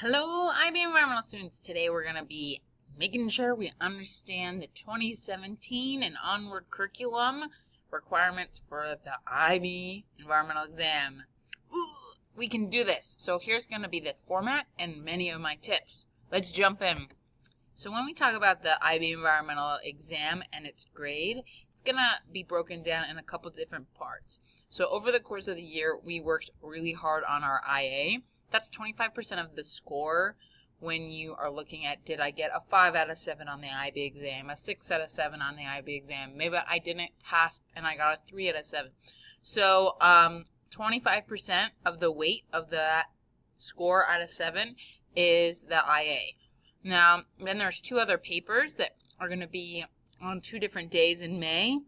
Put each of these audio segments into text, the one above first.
Hello, IB Environmental students. Today we're going to be making sure we understand the 2017 and onward curriculum requirements for the IB Environmental exam. Ooh, we can do this. So here's going to be the format and many of my tips. Let's jump in. So when we talk about the IB Environmental exam and its grade, it's going to be broken down in a couple different parts. So over the course of the year, we worked really hard on our IA. That's 25% of the score when you are looking at, did I get a 5 out of 7 on the IB exam, a 6 out of 7 on the IB exam, maybe I didn't pass and I got a 3 out of 7. So 25% of the weight of that score out of 7 is the IA. Now, then there's two other papers that are going to be on 2 different days in May,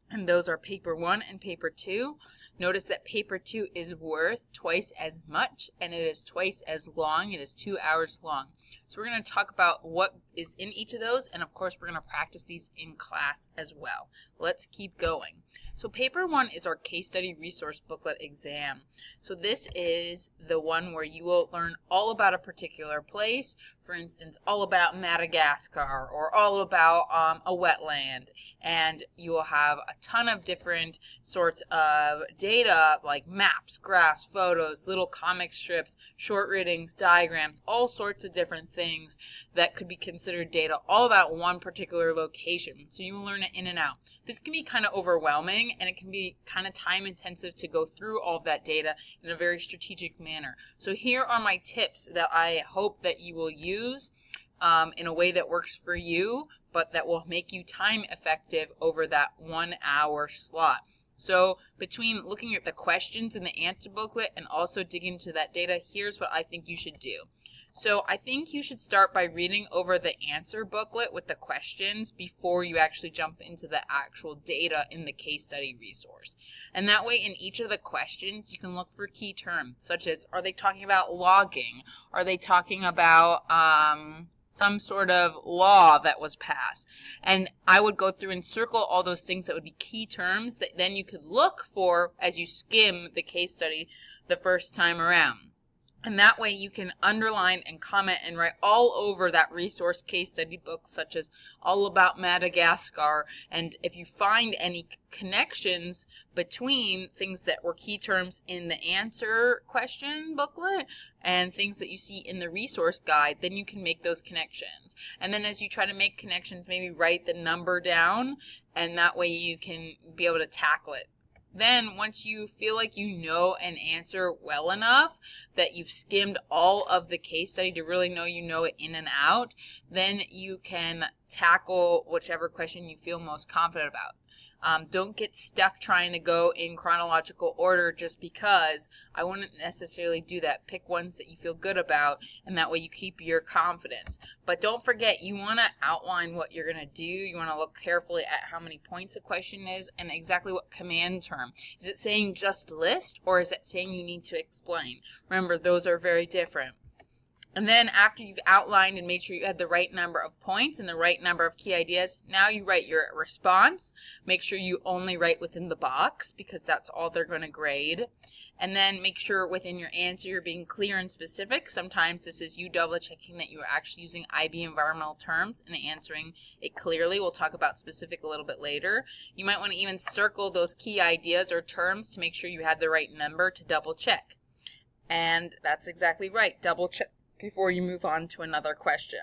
and those are paper 1 and paper 2. Notice that paper 2 is worth twice as much, and it is twice as long. It is 2 hours long. So we're going to talk about what is in each of those, and of course we're going to practice these in class as well. Let's keep going. So paper 1 is our case study resource booklet exam. So this is the one where you will learn all about a particular place, for instance, all about Madagascar or all about a wetland, and you will have a ton of different sorts of data like maps, graphs, photos, little comic strips, short readings, diagrams, all sorts of different things that could be considered data all about one particular location. So you will learn it in and out. This can be kind of overwhelming, and it can be kind of time intensive to go through all of that data in a very strategic manner. So here are my tips that I hope that you will use in a way that works for you, but that will make you time effective over that 1 hour slot. So between looking at the questions in the answer booklet and also digging into that data, here's what I think you should do. So I think you should start by reading over the answer booklet with the questions before you actually jump into the actual data in the case study resource. And that way in each of the questions you can look for key terms such as, are they talking about logging? Are they talking about some sort of law that was passed? And I would go through and circle all those things that would be key terms that then you could look for as you skim the case study the first time around. And that way you can underline and comment and write all over that resource case study book, such as all about Madagascar. And if you find any connections between things that were key terms in the answer question booklet and things that you see in the resource guide, then you can make those connections. And then as you try to make connections, maybe write the number down, and that way you can be able to tackle it. Then once you feel like you know an answer well enough, that you've skimmed all of the case study to really know you know it in and out, then you can tackle whichever question you feel most confident about. Don't get stuck trying to go in chronological order just because. I wouldn't necessarily do that. Pick ones that you feel good about, and that way you keep your confidence. But don't forget, you want to outline what you're going to do. You want to look carefully at how many points a question is and exactly what command term. Is it saying just list, or is it saying you need to explain? Remember, those are very different. And then after you've outlined and made sure you had the right number of points and the right number of key ideas, now you write your response. Make sure you only write within the box because that's all they're going to grade. And then make sure within your answer you're being clear and specific. Sometimes this is you double checking that you're actually using IB environmental terms and answering it clearly. We'll talk about specific a little bit later. You might want to even circle those key ideas or terms to make sure you had the right number to double check. And that's exactly right. Double check before you move on to another question.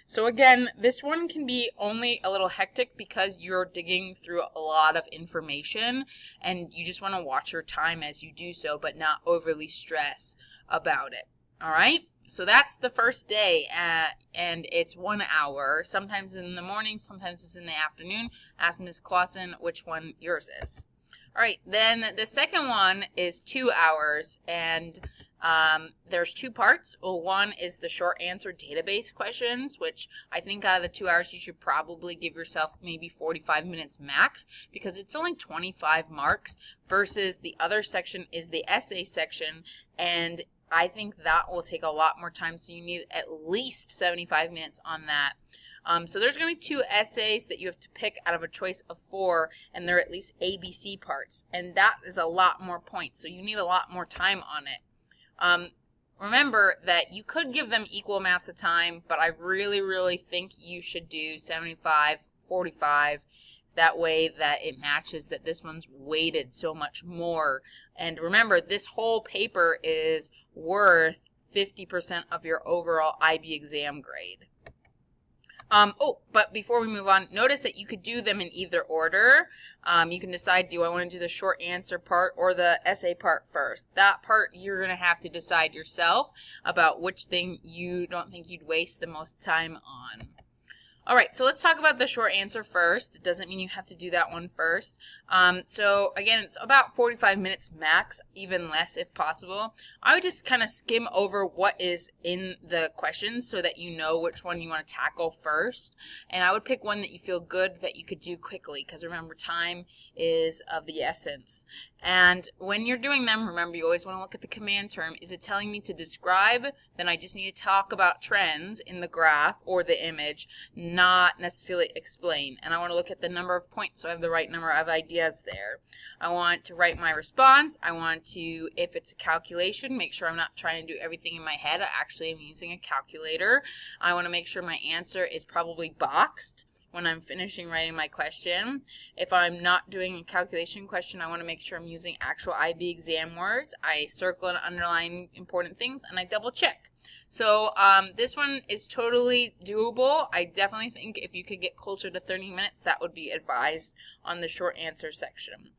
So again, this one can be only a little hectic because you're digging through a lot of information and you just want to watch your time as you do so, but not overly stress about it. All right? So that's the first day, and it's 1 hour. Sometimes it's in the morning, sometimes it's in the afternoon. Ask Ms. Clausen which one yours is. All right, then the second one is 2 hours, and there's 2 parts. Well, one is the short answer database questions, which I think out of the 2 hours you should probably give yourself maybe 45 minutes max because it's only 25 marks versus the other section is the essay section, and I think that will take a lot more time, so you need at least 75 minutes on that. So there's going to be 2 essays that you have to pick out of a choice of 4, and they're at least ABC parts, and that is a lot more points, so you need a lot more time on it. remember that you could give them equal amounts of time, but I really think you should do 75, 45. That way that it matches that this one's weighted so much more. And remember, this whole paper is worth 50% of your overall IB exam grade. But before we move on, notice that you could do them in either order. You can decide, do I want to do the short answer part or the essay part first? That part you're going to have to decide yourself about which thing you don't think you'd waste the most time on. All right, so let's talk about the short answer first. It doesn't mean you have to do that one first. So again, it's about 45 minutes max, even less if possible. I would just kind of skim over what is in the questions so that you know which one you want to tackle first. And I would pick one that you feel good that you could do quickly, because remember, time is of the essence. And when you're doing them, remember, you always want to look at the command term. Is it telling me to describe? Then I just need to talk about trends in the graph or the image, not necessarily explain. And I want to look at the number of points so I have the right number of ideas there. I want to write my response. I want to, if it's a calculation, make sure I'm not trying to do everything in my head. I actually am using a calculator. I want to make sure my answer is probably boxed when I'm finishing writing my question. If I'm not doing a calculation question, I want to make sure I'm using actual IB exam words. I circle and underline important things, and I double check. So this one is totally doable. I definitely think if you could get closer to 30 minutes, that would be advised on the short answer section.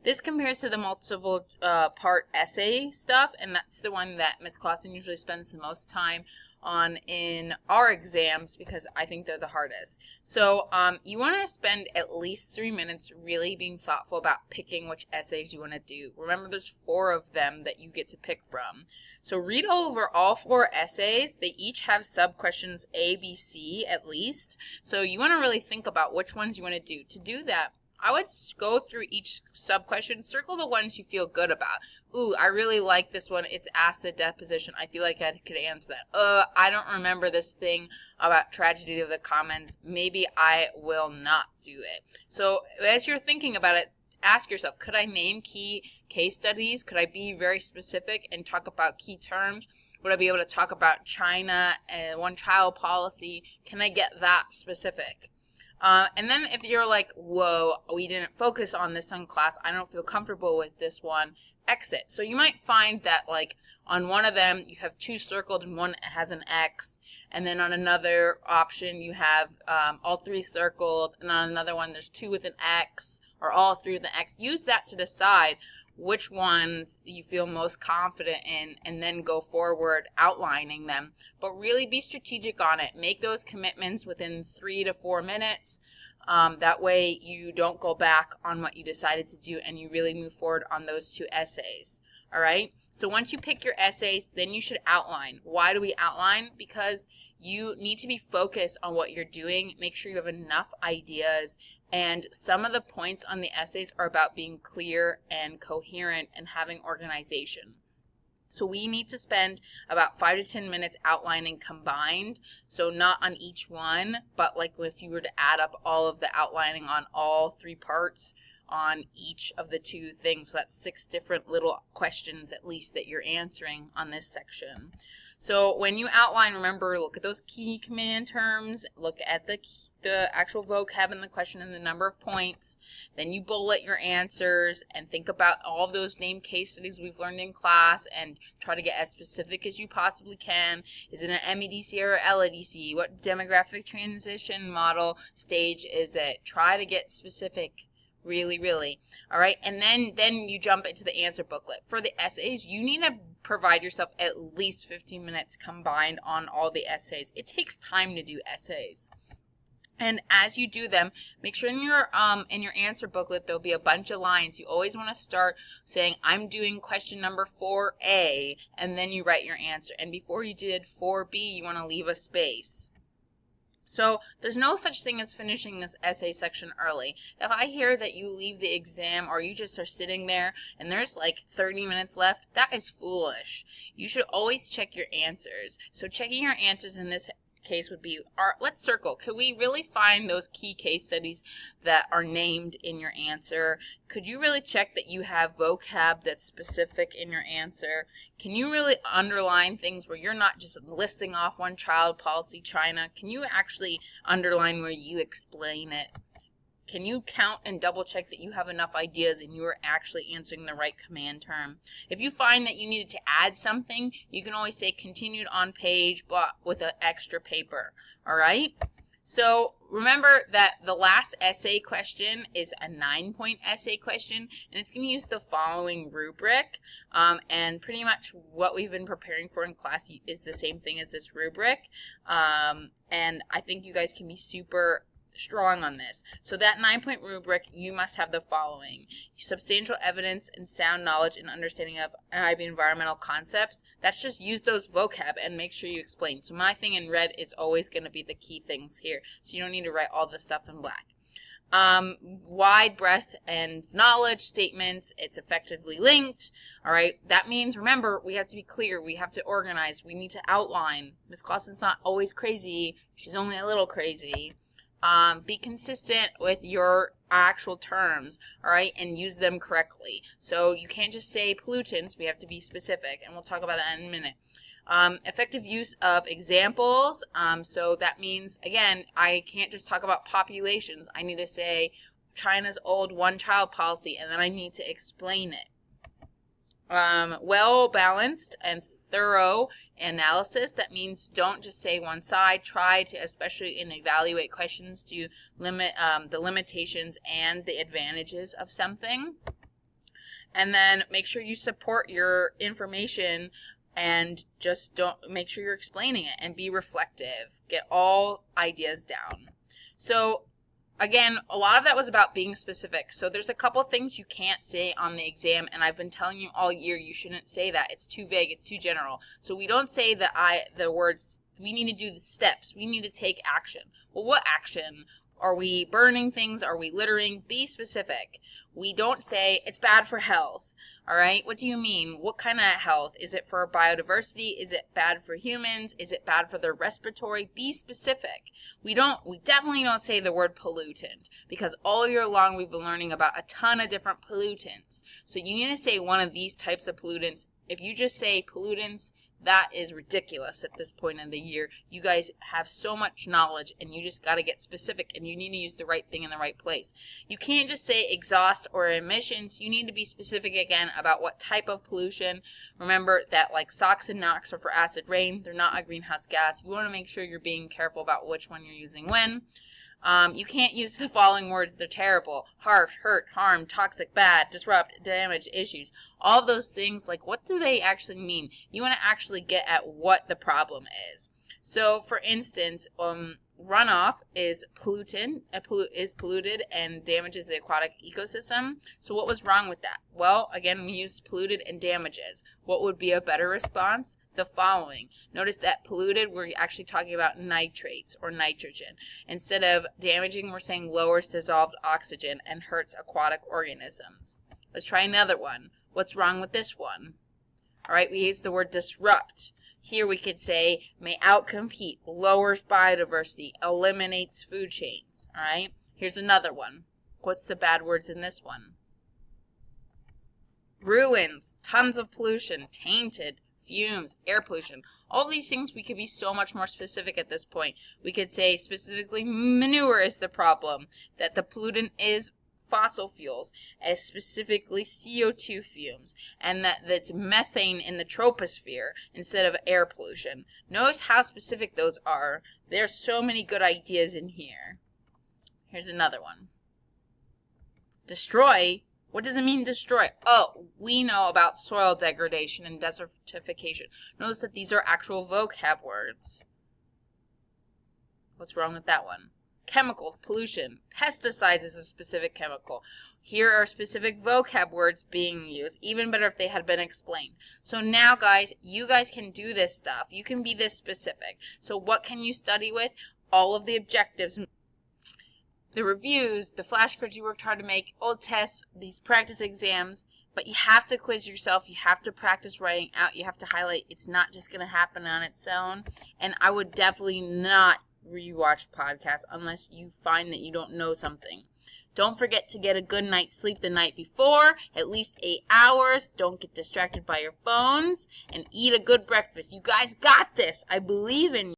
This compares to the multiple part essay stuff, and that's the one that Ms. Clausen usually spends the most time on in our exams because I think they're the hardest. So you want to spend at least 3 minutes really being thoughtful about picking which essays you want to do. Remember, there's 4 of them that you get to pick from. So read over all 4 essays. They each have sub-questions A, B, C at least. So you want to really think about which ones you want to do. To do that, I would go through each sub-question, circle the ones you feel good about. Ooh, I really like this one. It's acid deposition. I feel like I could answer that. I don't remember this thing about tragedy of the commons. Maybe I will not do it. So as you're thinking about it, ask yourself, could I name key case studies? Could I be very specific and talk about key terms? Would I be able to talk about China and one-child policy? Can I get that specific? And then if you're like, whoa, we didn't focus on this in class, I don't feel comfortable with this one, exit. So you might find that like on one of them you have 2 circled and one has an X, and then on another option you have all 3 circled, and on another one there's 2 with an X, or all 3 with an X. Use that to decide which ones you feel most confident in, and then go forward outlining them. But really be strategic on it. Make those commitments within 3 to 4 minutes. That way you don't go back on what you decided to do, and you really move forward on those 2 essays. All right? So once you pick your essays, then you should outline. Why do we outline? Because you need to be focused on what you're doing. Make sure you have enough ideas. And some of the points on the essays are about being clear and coherent and having organization. So we need to spend about 5 to 10 minutes outlining combined. So not on each one, but like if you were to add up all of the outlining on all 3 parts on each of the 2 things. So that's 6 different little questions at least that you're answering on this section. So when you outline, remember, look at those key command terms, look at the actual vocab in the question and the number of points. Then you bullet your answers and think about all of those named case studies we've learned in class and try to get as specific as you possibly can. Is it an MEDC or LADC? What demographic transition model stage is it? Try to get specific. Really. All right, and then you jump into the answer booklet. For the essays, you need to provide yourself at least 15 minutes combined on all the essays. It takes time to do essays. And as you do them, make sure in your answer booklet there'll be a bunch of lines. You always want to start saying, I'm doing question number 4A, and then you write your answer. And before you did 4B, you want to leave a space. So there's no such thing as finishing this essay section early. If I hear that you leave the exam or you just are sitting there and there's like 30 minutes left, that is foolish. You should always check your answers. So checking your answers in this case would be, let's circle. Could we really find those key case studies that are named in your answer? Could you really check that you have vocab that's specific in your answer? Can you really underline things where you're not just listing off one child policy, China? Can you actually underline where you explain it? Can you count and double check that you have enough ideas and you are actually answering the right command term? If you find that you needed to add something, you can always say continued on page blah with an extra paper. All right? So remember that the last essay question is a 9-point essay question, and it's going to use the following rubric. And pretty much what we've been preparing for in class is the same thing as this rubric. And I think you guys can be super strong on this. So that 9-point rubric, you must have the following: substantial evidence and sound knowledge and understanding of IB environmental concepts. That's just use those vocab and make sure you explain. So my thing in red is always going to be the key things here. So you don't need to write all the stuff in black. Wide breadth and knowledge statements, it's effectively linked. All right, that means, remember, we have to be clear, we have to organize, we need to outline. Ms. Clausen's not always crazy, she's only a little crazy. Be consistent with your actual terms, all right, and use them correctly. So you can't just say pollutants, we have to be specific, and we'll talk about that in a minute. Effective use of examples, so that means, again, I can't just talk about populations. I need to say China's old one-child policy, and then I need to explain it. Well-balanced and thorough analysis. That means don't just say one side. Try to, especially in evaluate questions, to limit the limitations and the advantages of something. And then make sure you support your information and just don't make sure you're explaining it, and be reflective. Get all ideas down. So again, a lot of that was about being specific. So there's a couple things you can't say on the exam, and I've been telling you all year you shouldn't say that. It's too vague. It's too general. So we don't say the words. We need to do the steps. We need to take action. Well, what action? Are we burning things? Are we littering? Be specific. We don't say it's bad for health. All right, what do you mean? What kind of health? Is it for biodiversity? Is it bad for humans? Is it bad for their respiratory? Be specific. We definitely don't say the word pollutant, because all year long we've been learning about a ton of different pollutants. So you need to say one of these types of pollutants. If you just say pollutants, that is ridiculous at this point in the year. You guys have so much knowledge, and you just got to get specific, and you need to use the right thing in the right place. You can't just say exhaust or emissions. You need to be specific again about what type of pollution. Remember that like SOx and NOx are for acid rain. They're not a greenhouse gas. You want to make sure you're being careful about which one you're using when. You can't use the following words. They're terrible: harsh, hurt, harm, toxic, bad, disrupt, damage, issues. All of those things, like, what do they actually mean? You want to actually get at what the problem is. So, for instance, runoff is polluted and damages the aquatic ecosystem. So what was wrong with that? Well, again, we used polluted and damages. What would be a better response? The following. Notice that polluted, we're actually talking about nitrates or nitrogen. Instead of damaging, we're saying lowers dissolved oxygen and hurts aquatic organisms. Let's try another one. What's wrong with this one? All right, we use the word disrupt. Here we could say may outcompete, lowers biodiversity, eliminates food chains. All right, here's another one. What's the bad words in this one? Ruins, tons of pollution, tainted, fumes, air pollution. All these things we could be so much more specific at this point. We could say specifically manure is the problem, that the pollutant is fossil fuels, as specifically CO2 fumes, and that's methane in the troposphere instead of air pollution. Notice how specific those are. There's so many good ideas in here. Here's another one. Destroy. What does it mean, destroy? Oh, we know about soil degradation and desertification. Notice that these are actual vocab words. What's wrong with that one? Chemicals, pollution. Pesticides is a specific chemical. Here are specific vocab words being used. Even better if they had been explained. So now, guys, you guys can do this stuff. You can be this specific. So what can you study with? All of the objectives, the reviews, the flashcards you worked hard to make, old tests, these practice exams. But you have to quiz yourself. You have to practice writing out. You have to highlight. It's not just going to happen on its own. And I would definitely not rewatch podcasts unless you find that you don't know something. Don't forget to get a good night's sleep the night before, at least 8 hours. Don't get distracted by your phones, and eat a good breakfast. You guys got this. I believe in you.